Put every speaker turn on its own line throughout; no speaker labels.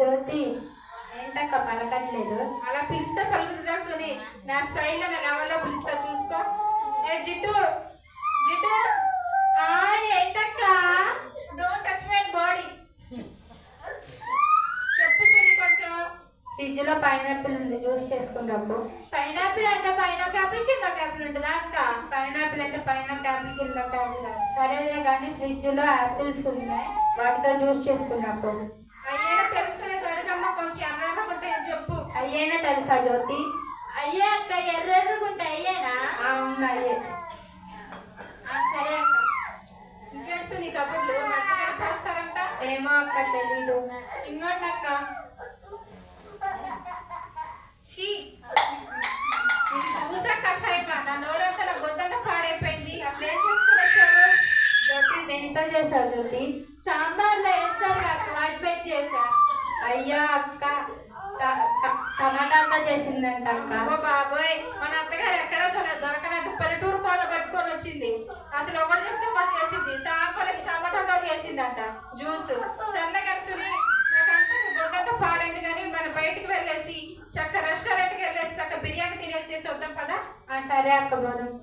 జ్యోతి ఏంటక్క పలకట్లేదు?
అలా పిలిస్తే పలుకుతుందా సుని? నా స్టైల్లో నా లెవెల్లో పిలుస్తా చూసుకో. ఏ జిట్టు జిట్టు ఏంటక్క? Don't touch my body. చెప్పు సుని కొంచెం.
ఫ్రిడ్జ్ లో పైనాపిల్ ఉంది, జ్యూస్ చేసుకున్నప్పుడు.
పైనాపిల్ అంటే పైన క్యాపిల్ కింద క్యాపిల్ ఉంటుందా అక్క?
పైనాపిల్ అంటే పైన క్యాపిల్ కింద క్యాపిల్. సరేలే కానీ ఫ్రిడ్జ్ లో యాపిల్స్ ఉన్నాయి, వాటితో జ్యూస్ చేసుకున్నప్పుడు.
అయ్యేనా తెలుసు కడగమ్మ, కొంచెం ఎర్రగుంటే చెప్పు.
అయ్యేనా తెలుసా జ్యోతి?
అయ్యే అక్క, ఎర్రగుంటాయి అయ్యేనా?
ఉన్నాయి.
సరే అక్క. ఇంకేడ్సు నీ కబుర్లు పోస్తారంట?
ఏమో అక్క తెలీదు.
ఇంకోటి అక్క, ఇది చూసా కషాయం. నా నోరంతా నా గొంతంతా పాడైపోయింది. అసలు ఏం చేసుకుని వచ్చావు
జ్యోతి? దేనితో చేసావు జ్యోతి?
సాంబార్లో వేస్తారు అక్క, వాటి పెట్టి చేసా.
అయ్యా అక్క, టమాటాతో చేసిందంట అక్క.
ఓ బాబోయ్, మన అత్తగారు ఎక్కడ దొరకనట్టు పల్లెటూరు కోడ పట్టుకొని వచ్చింది. అసలు ఒకటి చెప్తే ఒకటి చేసింది. సాంబార్ టమాటాతో చేసిందంట జ్యూస్. సర్లే కలుసుని నాకంతా గొంతంతా పాడైంది. కానీ మనం బయటికి వెళ్ళేసి చక్క రెస్టారెంట్కి వెళ్ళేసి చక్క బిర్యానీ తినేసి వద్దాం పదా.
సరే అక్క పోదాం.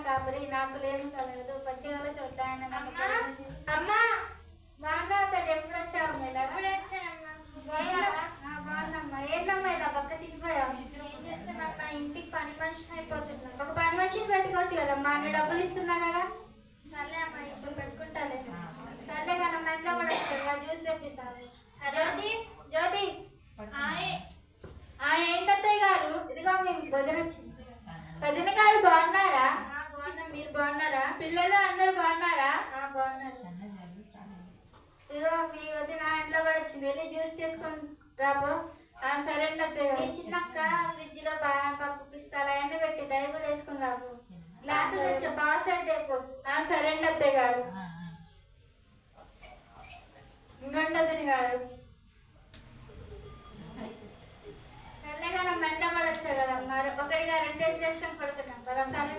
కాపరి నాకు లేదు కలగదు పచ్చిగల చోట
అమ్మా
బాగున్నావు. ఎప్పుడు వచ్చావు? బాగున్నామ్మా. ఏంటమ్మా ఇలా పక్క చిక్కిపోయావు? ఏం చేస్తానమ్మా, ఇంటికి పని మనిషిని అయిపోతున్నా. ఒక పని మనిషిని పెట్టుకోవచ్చు కదమ్మా, అన్ని డబ్బులు ఇస్తున్నా కదా. సర్లే అమ్మా, ఇప్పుడు పెట్టుకుంటాలే. సర్లే కదా, మా ఇంట్లో కూడా జ్యూస్ తెప్పిస్తాను. జ్యోతి జ్యోతి
ఏంటత్తయ్య గారు?
ఇదిగో మీకు వదిన వచ్చింది.
వదిన గారు బాగున్నారా?
బాగున్నాం, మీరు బాగున్నారా?
పిల్లలు అందరు బాగున్నారా?
బాగున్నారు. ఇదిగో మీ వదిన ఇంట్లో కూడా వచ్చింది, వెళ్ళి జ్యూస్ తీసుకొని రాబో.
సరే అత్తయ్య.
మీ చిన్నక్క ఫ్రిడ్జ్ లో బాగా పప్పు పిస్తాలు అవన్నీ పెట్టి దైవులు వేసుకుని రాబో. గ్లాసులు తెచ్చా, బాగా సైడ్ అయిపో.
సరే అత్తయ్య గారు. ఇంకోండి వదిన గారు.
సర్లేగా నా మెంట పడొచ్చా కదా, మరి ఒకటిగా రెండేసి వేసుకొని పడుతున్నాం కదా. సరే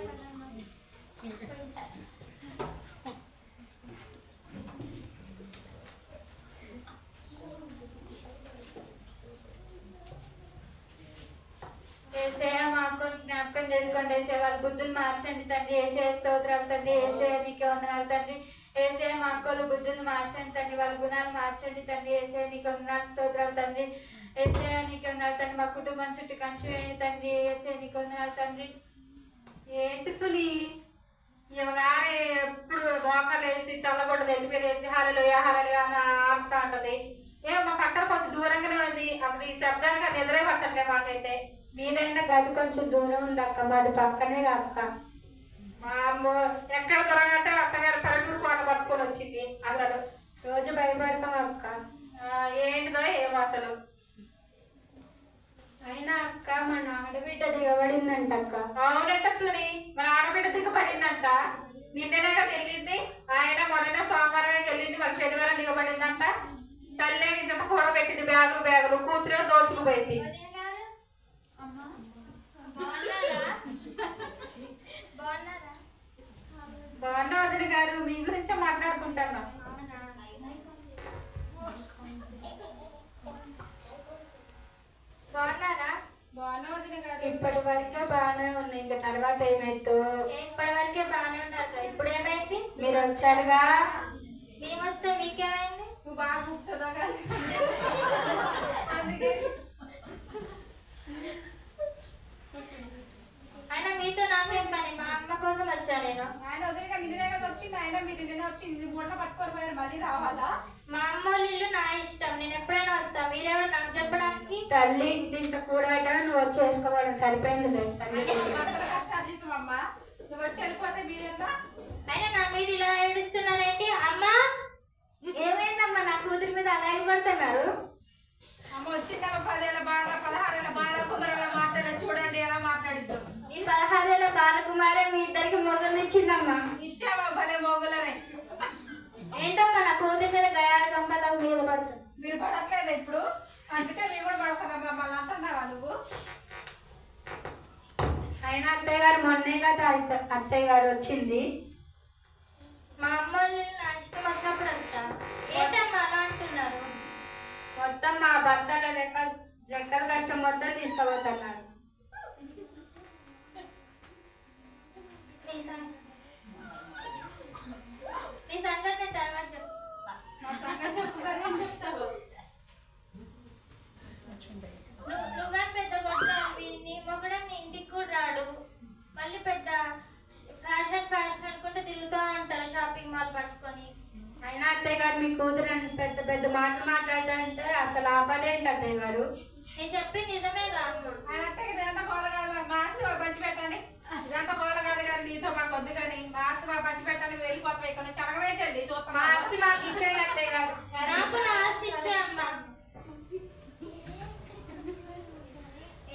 ఏసయ్య మా అక్కలు జ్ఞాపకం చేసుకోండి. ఏసే వాళ్ళ బుద్ధులు మార్చండి తండ్రి. ఏసే స్తోత్రాలు తండ్రి. ఏసే నీకే వందనాలు తండ్రి. ఏసే మా అక్కలు బుద్ధులు మార్చండి తండ్రి, వాళ్ళ గుణాలు మార్చండి తండ్రి. ఏసే నీకు వందనాలు స్తోత్రాలు తండ్రి. ఏసే నీకు వందనాలు తండ్రి. మా కుటుంబం చుట్టూ కంచి వేయండి తండ్రి. ఏసే నీకు వందనాలు తండ్రి. ఏంటి సుని వారే ఎప్పుడు మోకాలు వేసి చల్లగొడ్డ తెలిపేసి హల్లెలూయా హల్లెలూయా అని ఆడుతూ ఉంటది. మా పక్కన కొంచెం దూరంగానే ఉంది. అప్పుడు ఈ శబ్దానికి అది ఎదురే పట్టలే మాకైతే.
మీరైనా గది కొంచెం దూరం ఉంది అక్క, మాది పక్కనే అక్క.
మా అమ్మ ఎక్కడ దొరకంటే అత్తగారు పల్లెటూరు కోట పట్టుకొని వచ్చింది. అసలు
రోజు భయపడతాం అక్క.
ఏంటిదో ఏమో అసలు.
అయినా అక్క మన ఆడబిడ్డ దిగబడిందంట అక్క.
అవునంట సుని, మన ఆడబిడ్డ దిగబడిందంట. నిన్ననేగా వెళ్ళింది. ఆయన మొన్న సోమవారమే వెళ్ళింది, మన శనివారం దిగబడిందంట. తల్లే ఇంత కూడా పెట్టింది, బ్యాగులు బ్యాగులు. కూతురే దోచుకుపోయింది. బాగున్నా వదిన గారు, మీ గురించే మాట్లాడుకుంటున్నాం.
బాగున్నారా?
బాగున్నా వదిన గారు.
ఇప్పటి వరకే బాగానే ఉంది, ఇంకా తర్వాత ఏమైతే.
ఇప్పటి వరకే బాగానే ఉన్నారు, ఇప్పుడు ఏమైంది?
మీరు వచ్చారుగా.
మేము వస్తే మీకేమైంది?
నువ్వు బాగా కూర్చున్నావు కదా అందుకే.
అయినా మీతో నాకేం పని, మా అమ్మ కోసం వచ్చా నేను.
ఆయన వదిలిగా నిన్ననే కదా వచ్చింది. ఆయన మీరు నిన్న వచ్చింది మూట పట్టుకొని పోయారు, మళ్ళీ రావాలా?
మా అమ్మ వాళ్ళ ఇల్లు నా ఇష్టం, నేను ఎప్పుడైనా వస్తా. మీరెవరు నాకు చెప్పడానికి?
తల్లి దీంట్లో కూడబెట్టాను, నువ్వు వచ్చి వేసుకోవడం సరిపోయింది లేదు తల్లి.
కష్టార్జితం అమ్మ, నువ్వు వచ్చి వెళ్ళిపోతే మీరేందా?
అయినా నా మీద ఇలా ఏడుస్తున్నారేంటి? అమ్మా ఏమైందమ్మా, నా కూతురి మీద అలా ఇవ్వడుతున్నారు?
అమ్మ వచ్చిందమ్మ 10 ఏళ్ళ బాల 16 ఏళ్ళ బాలకుమారులా మాట్లాడేది చూడండి ఎలా మాట్లాడిద్దు.
ఈ 16 ఏళ్ళ బాలకుమారే మీ ఇద్దరికి మొదలు ఇచ్చిందమ్మా.
ఇచ్చావా భలే మోగులనే.
ఏంటమ్మా నా కూతురి మీద గయాల గంపల మీద పడుతుంది.
మీరు పడట్లేదు ఇప్పుడు, అందుకే మేము కూడా పడుతున్నాం. మమ్మల్ని అంటున్నావా నువ్వు?
అయినా అత్తయ్య గారు మొన్నే కదా అత్తయ్య గారు వచ్చింది.
మా అమ్మ వాళ్ళు నా ఇష్టం వచ్చినప్పుడు వస్తా. ఏంటమ్మా అలా అంటున్నారు?
మొత్తం మా భర్తల రెక్కల కష్టం మొత్తం తీసుకుపోతున్నారు.
నీ సంగతి నేను తర్వాత చెప్పు.
మా సంగతి చెప్పు కదా, ఏం చెప్తావు?
నువ్వే పెద్ద కొట్టాలి. నీ మొగడం నీ ఇంటికి కూడా రాడు. మళ్ళీ పెద్ద ఫ్యాషన్ అనుకుంటే తిరుగుతూ ఉంటారు షాపింగ్ మాల్ పట్టుకొని.
అయినా అత్తయ్య గారు మీ కూతురు అని పెద్ద పెద్ద మాటలు మాట్లాడుతుంటే అసలు ఆపదేంటి అత్తయ్య గారు?
నేను చెప్పింది నిజమేగా.
అంటే ఇదంతా కోలగాడు, మా ఆస్తి మా పంచి పెట్టండి. ఇదంతా కోలగాడు కానీ నీతో మాకు వద్దు కానీ మా ఆస్తి మా పంచి పెట్టండి. వెళ్ళిపోతాం ఇక్కడ నుంచి. అడగవే చెల్లి,
మా
చూస్తాం.
ఆస్తి మాకు ఇచ్చేయండి అత్తయ్య గారు.
నాకు నా ఆస్తి ఇచ్చే అమ్మా.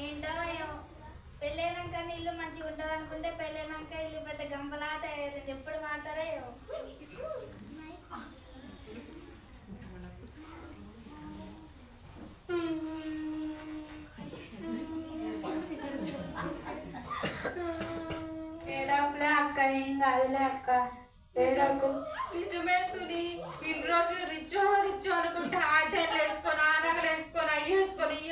ఏంటో పెళ్ళైనాక ఇల్లు మంచిగా ఉంటుంది అనుకుంటే పెళ్ళైనాక ఇల్లు పెద్ద గంపలా తయారైంది. ఎప్పుడు మాట్లాడతారో ఏమో.
ఏడవలే అక్క, ఏం కాదులే అక్క, ఏడవకు.
నిజమే సుని, ఇన్ని రోజులు రిచ్చో అనుకుంటే ఆ చీరలు వేసుకొని ఆ నగలు వేసుకొని అవి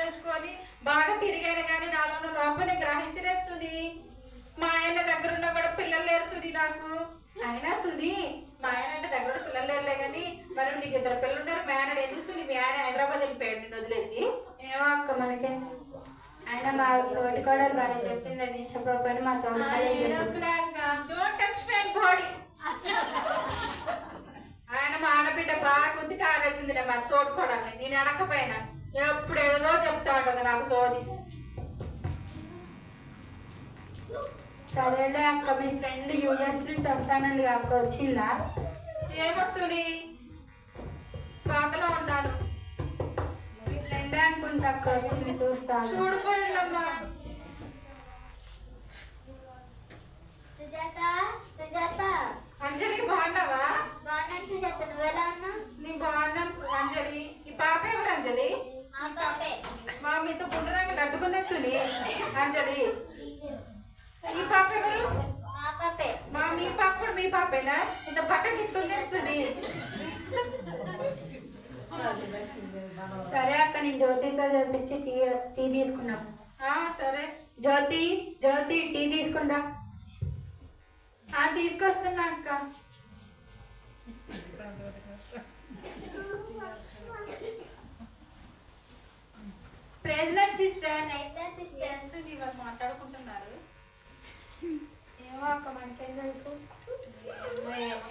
వేసుకొని బాగా తిరిగాను కానీ నాలో ఉన్న లోపలే గ్రహించలేదు సుని. మా ఆయన దగ్గర ఉన్న కూడా పిల్లలు లేరు సుని నాకు. అయినా సుని, మా ఆయన అంటే దగ్గర పిల్లలు లేరులే కానీ మరి నీకు ఇద్దరు పిల్లలు ఉన్నారు. మేనడు ఎందుకు సుని? మీ ఆయన హైదరాబాద్ వెళ్ళిపోయాడు నిన్ను వదిలేసి.
ఏమో అక్క, మనకేం తెలుసు. అయినా మా తోటి కూడా వాళ్ళు చెప్పిందని చెప్పకపోయినా మా తోటి
డోంట్ టచ్ మై బాడీ. ఆయన మా ఆడబిడ్డ బాగా గుద్ది కారేసిందిలే మా తోడుకోవడానికి. నేను అనకపోయినా ఎప్పుడు ఏదో చెప్తా ఉంటది నాకు సోది.
సరేలే అక్క, మీ ఫ్రెండ్ యూఎస్ నుంచి వస్తానండి అక్క, వచ్చిందా?
ఏమొస్తుంది? బాధలో ఉన్నాను.
మీ ఫ్రెండ్ అనుకుంటా అక్క వచ్చింది, చూస్తాను.
చూడిపోయిందమ్మా.
సుజాత
అంజలి బాగున్నావా?
బాగున్నాను సుజాత. నువ్వెలా ఉన్నావు?
నీ బాగున్నాను అంజలి. ఈ పాప ఎవరు అంజలి?
మా పాపే.
మా మీతో గుండ్ర రంగు లడ్డుకుందే సుని. అంజలి ఈ పాప ఎవరు?
మా పాపే.
మీ పాప కూడా మీ పాపేనా? ఇంత బట్ట గిట్లుందే సుని.
సరే అక్క, నేను జ్యోతితో చెప్పించి టీ తీసుకున్నాం.
సరే
జ్యోతి టీ తీసుకుంటా. తీసుకొస్తున్నా అక్క. ప్రెసిడెంట్ సిస్టర్
వాళ్ళు మాట్లాడుకుంటున్నారు.
ఏమో అక్క, మనకేం తెలుసు.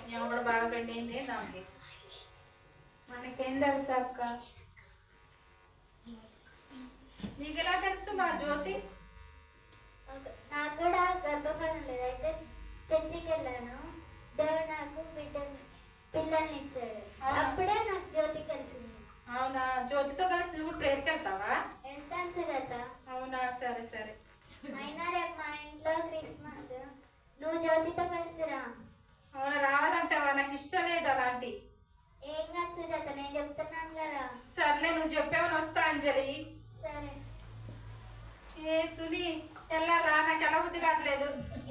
నేను కూడా బాగా ఫ్రెండ్ అయింది దానికి.
మనకేం తెలుసు అక్క.
నీకెలా తెలుసు మా జ్యోతి?
నాకు కూడా గర్భఫలం లేదు. అయితే చర్చికి వెళ్ళాను. దేవుడు నాకు పిల్లల్ని ఇచ్చాడు. అప్పుడే నాకు జ్యోతి కలిసింది.
అవునా? జ్యోతితో కలిసి నువ్వు ప్రేయర్కి వెళ్తావా?
వెళ్తాను సుజాత.
అవునా? సరే సరే.
అయినా రేపు మా ఇంట్లో క్రిస్మస్. నువ్వు జ్యోతితో కలిసి రా.
అవునా? రావాలంటావా? నాకు ఇష్టం లేదు అలాంటి.
ఏం కాదు సుజాత, నేను చెప్తున్నాను కదా.
సర్లే, నువ్వు చెప్పేవని వస్తా అంజలి.
సరే.
ఏ సుని, వెళ్ళాలా? నాకు ఎలా బుద్ధి కావట్లేదు.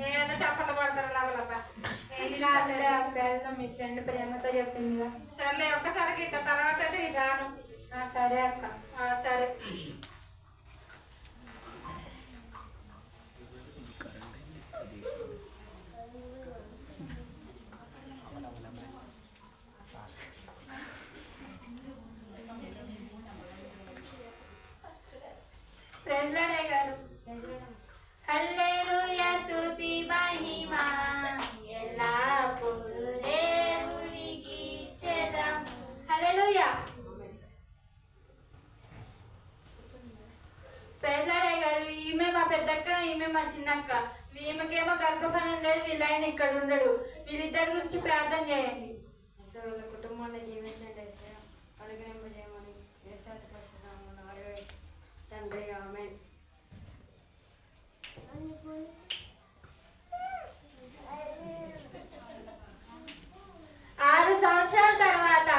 ఏదో చెప్పలు పడతారు లవలబ్బా.
మీ ఫ్రెండ్ ప్రేమతో చెప్పిందిగా.
సర్లే, ఒక్కసారికి ఇట్లా తర్వాత అయితే నేను రాను.
సరే అక్క.
సరే.
ప్రెసిడెంట్ గారు,
హల్లెలూయా స్తుతి మహిమ ఎల్లప్పుడూ దేవునికి ఇచ్చేద్దాం. హల్లెలూయా. ప్రెసిడెంట్ గారు, ఈమె మా పెద్దక్క, ఈమె మా చిన్నక్క. ఈమెకేమో గర్భఫలం లేదు, వీళ్ళైన ఇక్కడ ఉండడు. వీళ్ళిద్దరి గురించి ప్రార్థన చేయండి.
వీళ్ళ కుటుంబాన్ని జీవించండి, అనుగ్రహింపజేయమని తండ్రి. ఆమేన్.
6 సంవత్సరాల తర్వాత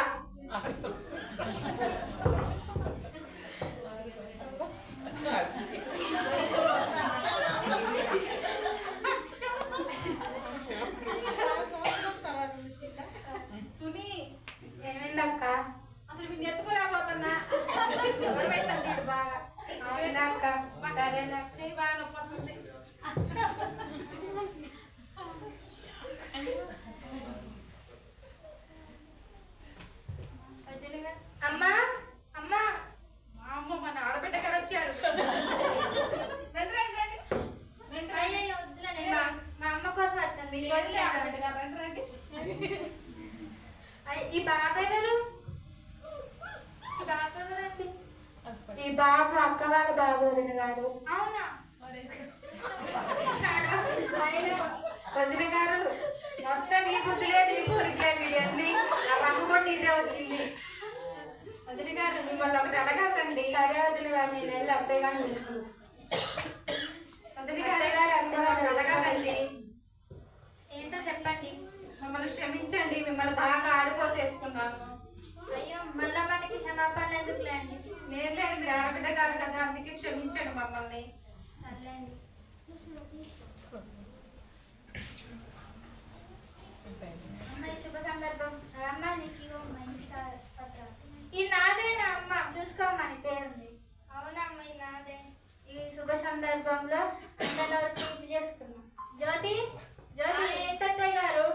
అక్క సరేనా
చెయ్యి బాగా నొప్పి
అమ్మా అమ్మా
మా అమ్మ మన ఆడబిడ్డ గారు వచ్చారు రండి రండి రండి రండి
అయ్యయ్యో వద్దులే నేను మా అమ్మ కోసం వచ్చాను
మీరు
మీకోసం
వదిలే ఆడబిడ్డ గారు రండి రండి
ఈ బాబు ఎవరు ఈ బాబు ఎవరండి
ఈ బాబు అక్క వాళ్ళ బాబు వదిన గారు.
అవునా
వదిన గారు మొత్తం నీ బుద్ధిలే నీ కోరికలే వీడియండి ఆ అమ్మ కూడా నీదే వచ్చింది. వదిన గారు మిమ్మల్ని ఒకటి అడగాలండి. సరే వదిన గారు నేను వెళ్ళి అత్తయ్య గారిని తీసుకుని వదిన గారు అత్తయ్య గారు అడగాలండి.
ఏంటో చెప్పండి.
మమ్మల్ని క్షమించండి, మిమ్మల్ని బాగా ఆడిపోసేసుకున్నాను.
అయ్యో మళ్ళా మనకి క్షమాపణలు ఎందుకులే అండి.
నేర్లే మీరు ఆడబిడ్డ గారు కదా, అందుకే క్షమించండి మమ్మల్ని.
సర్లేండి. అమ్మాయి శుభ సందర్భం అమ్మ నీకు ఇగో మంచి పత్రం. ఈ నాదేనా అమ్మ చూసుకోమ్మా నీ పేరుంది. అవునమ్మ ఈ నాదే. ఈ శుభ సందర్భంలో అందరూ తీపి చేసుకున్నాం. జ్యోతి జ్యోతి
ఏంటత్తయ్య గారు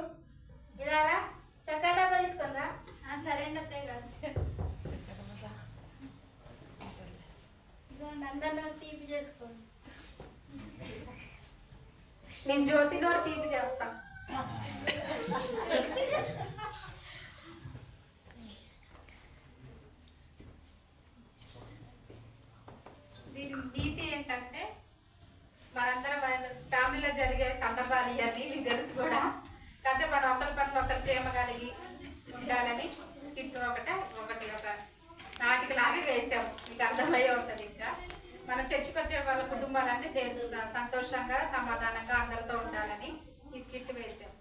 ఇలా రా, చక్కెర డబ్బా తీసుకుందా.
సరే అండి అత్తయ్య గారు
ఇదిగోండి అందరిలో తీపి చేసుకోండి.
నేను జ్యోతిలో తీపి చేస్తా. దీని నీతి ఏంటంటే మనందరం ఫ్యామిలీలో జరిగే సందర్భాలు ఇవన్నీ మీకు తెలుసు కూడా, కాకపోతే మనం ఒకరి పట్ల ఒకరి ప్రేమ కలిగి ఉండాలని స్కిట్ ఒకటి ఒక నాటికలాగే వేసాం. మీకు అర్థమయ్యే ఉంటుంది. ఇంకా మన చర్చికి వచ్చే వాళ్ళ కుటుంబాలన్నీ సంతోషంగా సమాధానంగా అందరితో ఉండాలని ఈ స్కిట్ వేసాం.